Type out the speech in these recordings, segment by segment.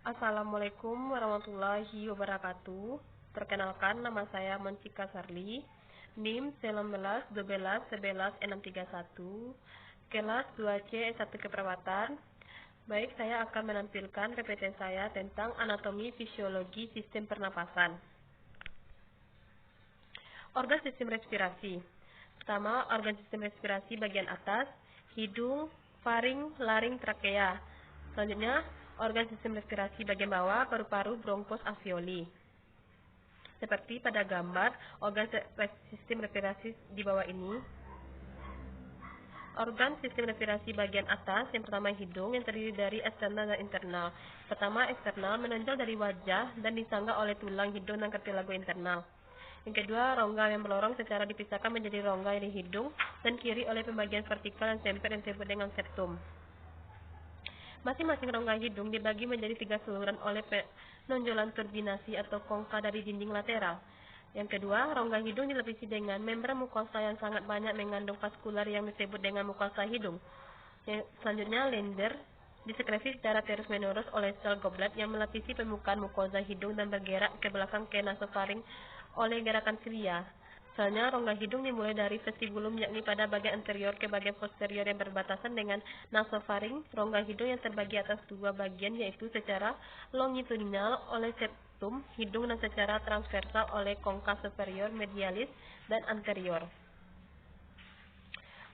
Assalamualaikum warahmatullahi wabarakatuh. Perkenalkan, nama saya Moncika Sarli, NIM 19 12 11 631, kelas 2C S1 Keperawatan. Baik, saya akan menampilkan PPT saya tentang anatomi fisiologi sistem pernapasan. Organ sistem respirasi. Pertama, organ sistem respirasi bagian atas, hidung, faring, laring, trakea. Selanjutnya, organ sistem respirasi bagian bawah, paru-paru, bronchos, alveoli. Seperti pada gambar organ sistem respirasi di bawah ini. Organ sistem respirasi bagian atas, yang pertama hidung, yang terdiri dari eksternal dan internal. Pertama, eksternal menonjol dari wajah dan disangga oleh tulang hidung dan kartilago internal. Yang kedua, rongga yang melorong secara dipisahkan menjadi rongga di hidung dan kiri oleh pembagian vertikal dan semper yang disebut dengan septum. Masing-masing rongga hidung dibagi menjadi 3 saluran oleh penonjolan turbinasi atau kongka dari dinding lateral. Yang kedua, rongga hidung dilapisi dengan membran mukosa yang sangat banyak mengandung vaskular yang disebut dengan mukosa hidung. Selanjutnya, lender disekresi secara terus-menerus oleh sel goblet yang melapisi permukaan mukosa hidung dan bergerak ke belakang ke nasofaring oleh gerakan silia. Misalnya, rongga hidung dimulai dari vestibulum, yakni pada bagian anterior ke bagian posterior yang berbatasan dengan nasofaring. Rongga hidung yang terbagi atas 2 bagian, yaitu secara longitudinal oleh septum hidung dan secara transversal oleh kongka superior, medialis, dan anterior.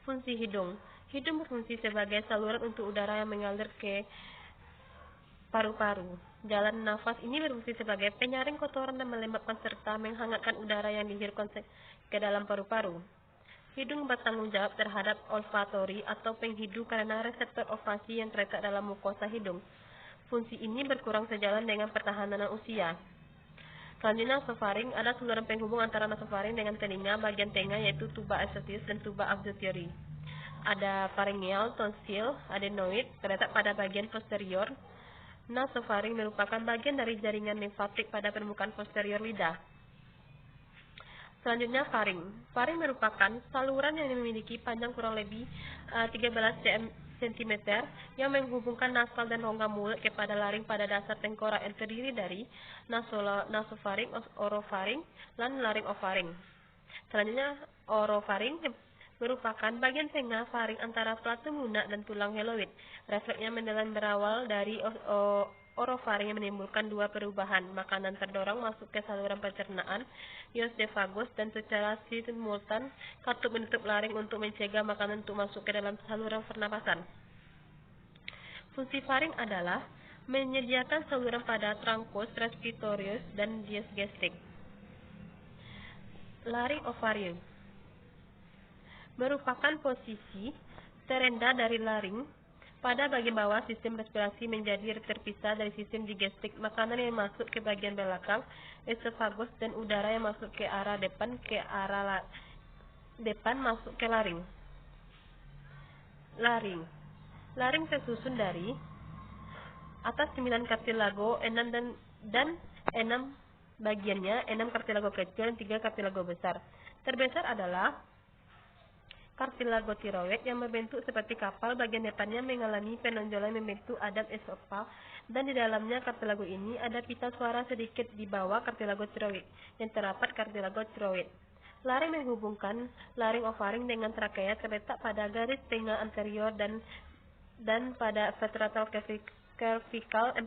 Fungsi hidung. Hidung berfungsi sebagai saluran untuk udara yang mengalir ke paru-paru. Jalan nafas ini berfungsi sebagai penyaring kotoran dan melembabkan serta menghangatkan udara yang dihirupkan ke dalam paru-paru. Hidung bertanggung jawab terhadap olfatori atau penghidu karena reseptor olfasi yang terletak dalam mukosa hidung. Fungsi ini berkurang sejalan dengan pertahanan usia. Selanjutnya, nasofaring. Ada saluran penghubung antara nasofaring dengan telinga bagian tengah, yaitu tuba esophagus dan tuba auditori. Ada pharyngeal tonsil adenoid terletak pada bagian posterior. Nasofaring merupakan bagian dari jaringan limfatik pada permukaan posterior lidah. Selanjutnya, faring. Faring merupakan saluran yang memiliki panjang kurang lebih 13 cm yang menghubungkan nasal dan rongga mulut kepada laring pada dasar tengkorak yang terdiri dari nasofaring, orofaring, dan laringofaring. Selanjutnya, orofaring merupakan bagian tengah faring antara platum lunak dan tulang heloid. Refleksnya mendalam berawal dari orofaring yang menimbulkan 2 perubahan. Makanan terdorong masuk ke saluran pencernaan, eosophagus, dan secara simultan katup menutup laring untuk mencegah makanan untuk masuk ke dalam saluran pernapasan. Fungsi faring adalah menyediakan saluran pada truncus respiratorius dan diaphragmatic. Laringovarium merupakan posisi terendah dari laring pada bagian bawah sistem respirasi, menjadi terpisah dari sistem digestif. Makanan yang masuk ke bagian belakang esophagus dan udara yang masuk ke arah depan masuk ke laring. Laring tersusun dari atas 9 kartilago, 6 dan 6 bagiannya, 6 kartilago kecil dan 3 kartilago besar. Terbesar adalah kartilago tiroid yang membentuk seperti kapal. Bagian depannya mengalami penonjolan membentuk adam esopal, dan di dalamnya kartilago ini ada pita suara sedikit di bawah kartilago tiroid yang terdapat kartilago tiroid. Laring menghubungkan laringofaring dengan trakea terletak pada garis tengah anterior dan pada vertebral cervical 4-6.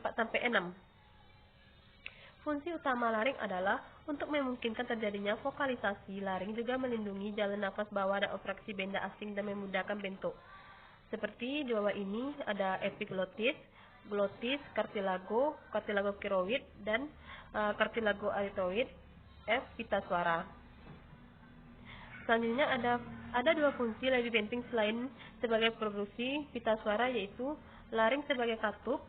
Fungsi utama laring adalah untuk memungkinkan terjadinya vokalisasi. Laring juga melindungi jalan nafas bawah dan obstruksi benda asing dan memudahkan bentuk. Seperti di bawah ini ada epiglotis, glotis, kartilago tiroid, dan kartilago aortoid, pita suara. Selanjutnya ada 2 fungsi lebih penting selain sebagai produksi pita suara, yaitu laring sebagai katup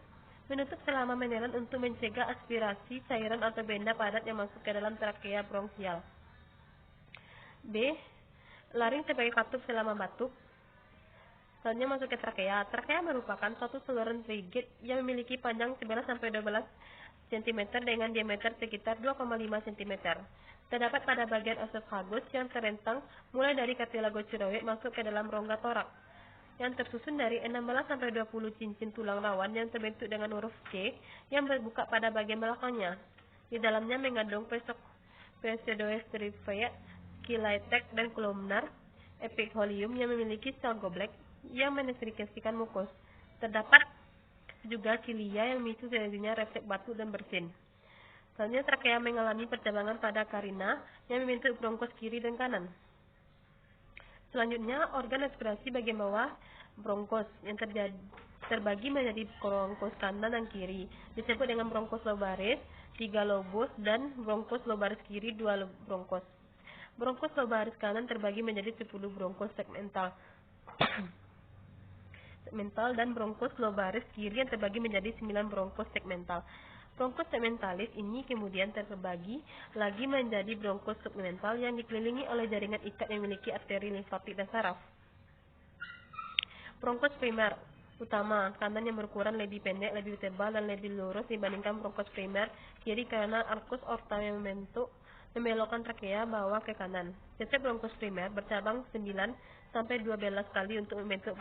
menutup selama menelan untuk mencegah aspirasi cairan atau benda padat yang masuk ke dalam trakea bronkial. B. Laring sebagai katup selama batuk. Selanjutnya masuk ke trakea. Trakea merupakan suatu saluran rigid yang memiliki panjang 11-12 cm dengan diameter sekitar 2,5 cm. Terdapat pada bagian esophagus yang terentang mulai dari kartilago tiroid masuk ke dalam rongga torak. yang tersusun dari 16-20 cincin tulang rawan yang terbentuk dengan huruf C yang berbuka pada bagian belakangnya. Di dalamnya mengandung pseudoestripheia, Chilatex, dan kolumnar epithelium yang memiliki sel goblek yang menetrikasikan mukus. Terdapat juga cilia yang memicu terjadinya refleks batuk dan bersin. Selanjutnya trakea mengalami percabangan pada karina yang membentuk bronkos kiri dan kanan. Selanjutnya organ respirasi bagian bawah bronkos yang terbagi menjadi bronkos kanan dan kiri disebut dengan bronkos lobaris 3 lobus dan bronkos lobaris kiri 2 bronkos. Bronkos lobaris kanan terbagi menjadi 10 bronkos segmental dan bronkos lobaris kiri yang terbagi menjadi 9 bronkos segmental. Bronkos segmentalis ini kemudian terbagi lagi menjadi bronkos segmental yang dikelilingi oleh jaringan ikat yang memiliki arteri limfatik dan saraf. Bronkos primer utama kanan yang berukuran lebih pendek, lebih tebal, dan lebih lurus dibandingkan bronkos primer kiri karena arkus aorta yang membelokkan trakea bawah ke kanan. Setiap bronkos primer bercabang 9-12 kali untuk membentuk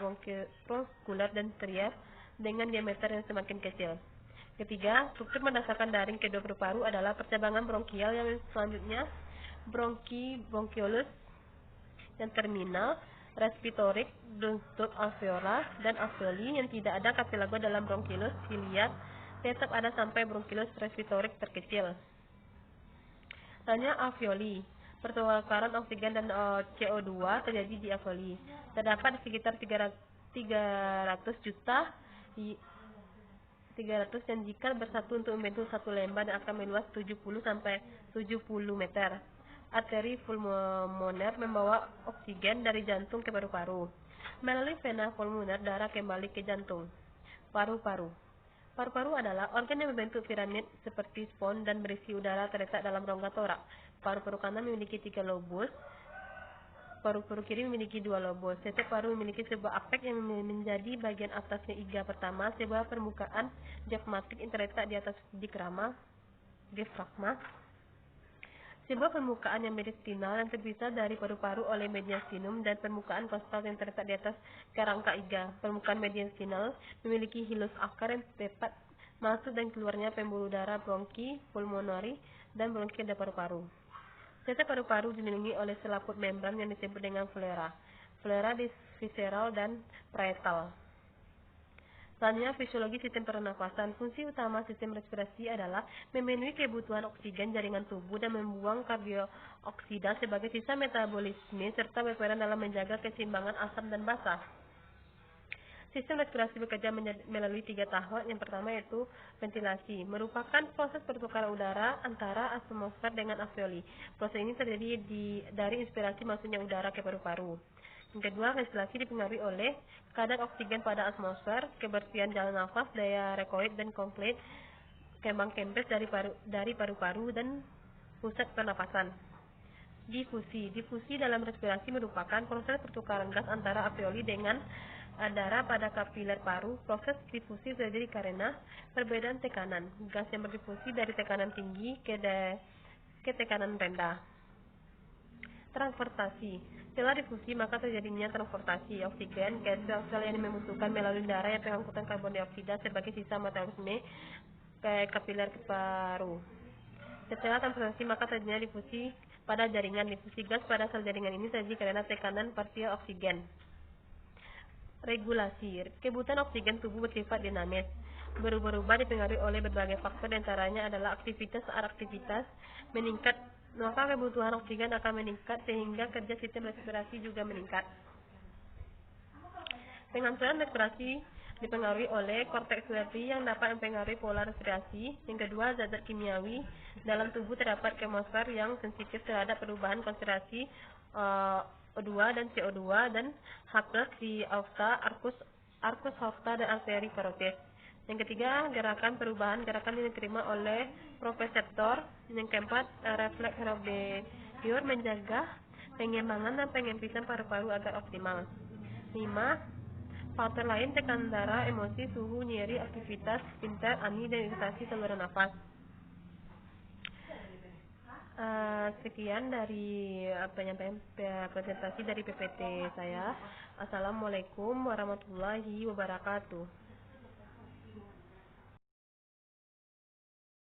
bronkular dan terier dengan diameter yang semakin kecil. Ketiga, struktur berdasarkan daring kedua paru-paru adalah percabangan bronkial yang selanjutnya bronchiolus yang terminal, respiratorik, bentuk alveolar, dan alveoli yang tidak ada cartilago dalam bronchiolus ciliat tetap ada sampai bronchiolus respiratorik terkecil. Selanjutnya alveoli. Pertukaran oksigen dan CO2 terjadi di alveoli. Terdapat sekitar 300 juta 300 yang jika bersatu untuk membentuk satu lembah dan akan meluas 70-70 meter. Arteri pulmoner membawa oksigen dari jantung ke paru-paru. Melalui vena pulmoner darah kembali ke jantung. Paru-paru. Paru-paru adalah organ yang membentuk piramid seperti spons dan berisi udara terletak dalam rongga torak. Paru-paru kanan memiliki 3 lobus. Paru-paru kiri memiliki 2 lobus. Setiap paru memiliki sebuah apeks yang menjadi bagian atasnya iga pertama, sebuah permukaan diafragmatik yang terletak di atas diafragma, sebuah permukaan yang mediastinal yang terpisah dari paru-paru oleh mediastinum, dan permukaan kostal yang terletak di atas kerangka iga. Permukaan mediastinal memiliki hilus akar yang tepat masuk dan keluarnya pembuluh darah bronki, pulmonari, dan bronki dari paru-paru. Setiap paru-paru dikelilingi oleh selaput membran yang disebut dengan flora visceral dan parietal. Selanjutnya, fisiologi sistem pernafasan. Fungsi utama sistem respirasi adalah memenuhi kebutuhan oksigen jaringan tubuh dan membuang karbondioksida sebagai sisa metabolisme serta berperan dalam menjaga keseimbangan asam dan basa. Sistem respirasi bekerja melalui 3 tahap. Yang pertama yaitu ventilasi, merupakan proses pertukaran udara antara atmosfer dengan alveoli. Proses ini terjadi dari inspirasi masuknya udara ke paru-paru. Yang kedua, ventilasi dipengaruhi oleh kadar oksigen pada atmosfer, kebersihan jalan nafas, daya rekoil dan kompleks kembang kempes dari paru-paru dan pusat pernapasan. Difusi dalam respirasi merupakan proses pertukaran gas antara alveoli dengan darah pada kapiler paru. Proses difusi terjadi karena perbedaan tekanan. Gas yang berdifusi dari tekanan tinggi ke tekanan rendah. Transportasi. Setelah difusi maka terjadinya transportasi oksigen ke sel-sel yang membutuhkan melalui darah yang pengangkutan karbon dioksida sebagai sisa metabolisme ke kapiler paru. Setelah transportasi maka terjadinya difusi pada jaringan. Difusi gas pada sel jaringan ini terjadi karena tekanan parsial oksigen. Regulasi. Kebutuhan oksigen tubuh bersifat dinamis, berubah-ubah dipengaruhi oleh berbagai faktor, diantaranya adalah aktivitas. Saat aktivitas meningkat, maka kebutuhan oksigen akan meningkat sehingga kerja sistem respirasi juga meningkat. Pengaturan respirasi dipengaruhi oleh korteks cerebri yang dapat mempengaruhi pola respirasi. Yang kedua, zat-zat kimiawi dalam tubuh terdapat atmosfer yang sensitif terhadap perubahan konsentrasi O2 dan CO2 dan H+ di aorta, arkus aorta, dan arteri karotis. Yang ketiga, perubahan gerakan yang diterima oleh proprioseptor. Yang keempat, refleks Robert menjaga pengembangan dan pengempisan paru-paru agar optimal. 5. Faktor lain tekanan darah, emosi, suhu, nyeri, aktivitas, pintar, ani, dan iritasi saluran nafas. Sekian dari penyampaian presentasi dari PPT saya. Assalamualaikum warahmatullahi wabarakatuh.